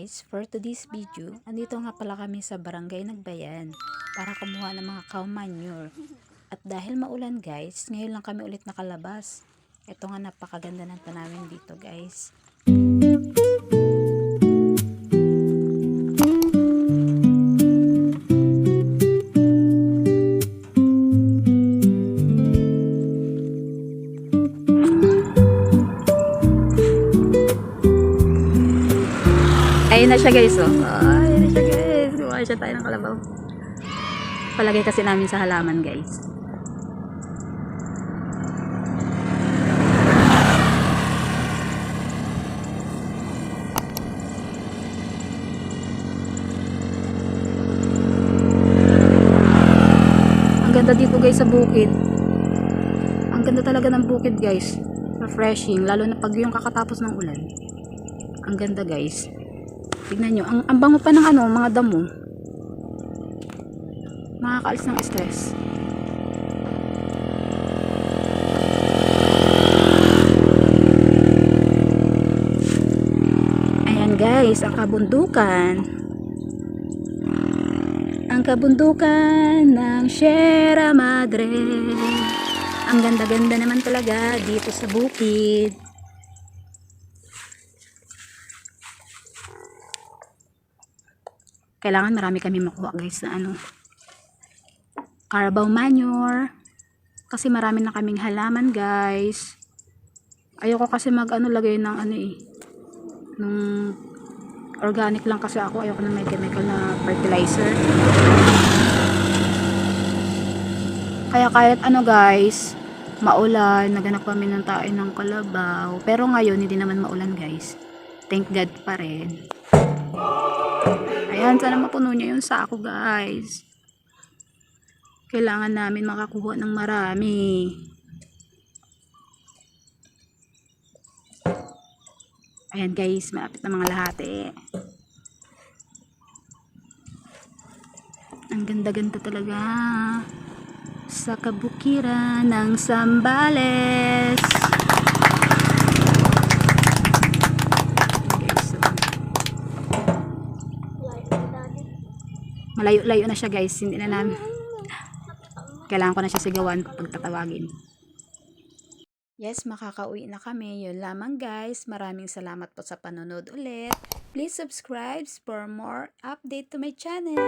guys, for today's video, andito nga pala kami sa Barangay Nagbayan para kumuha ng mga cow manure. At dahil maulan guys, ngayon lang kami ulit nakalabas. Ito nga napakaganda ng tanawin dito guys. Ayun na siya guys, oh. Ayun na siya guys. Gumawa siya tayo ng kalabaw. Palagay kasi namin sa halaman guys. Ang ganda dito guys sa bukid. Ang ganda talaga ng bukid guys. Refreshing, lalo na pag yung kakatapos ng ulan. Ang ganda guys. Tignan nyo, ang bango pa ng mga damo. Makakaalis ng stress. Ayan guys, ang kabundukan. Ang kabundukan ng Sierra Madre. Ang ganda-ganda naman talaga dito sa bukid. Kailangan marami kami makuha guys na Carabao manure kasi marami na kaming halaman guys. Ayoko kasi lagay ng nung organic lang kasi ako, ayoko na may chemical na fertilizer. Kaya kahit guys, maulan, naganap kami ng tae ng kalabaw, pero ngayon hindi naman maulan guys. Thank God pa rin. Ayan, sana mapuno niya yung sako guys. Kailangan namin makakuha ng marami. Ayan guys, malapit na mga lahati. Ang ganda-ganda talaga sa kabukiran ng Zambales. Malayo-layo na siya guys, hindi na namin kailangan ko na siya sigawan pag tatawagin. Yes, makakauwi na kami. Yun lamang guys, maraming salamat po sa panonood ulit. Please subscribe for more update to my channel.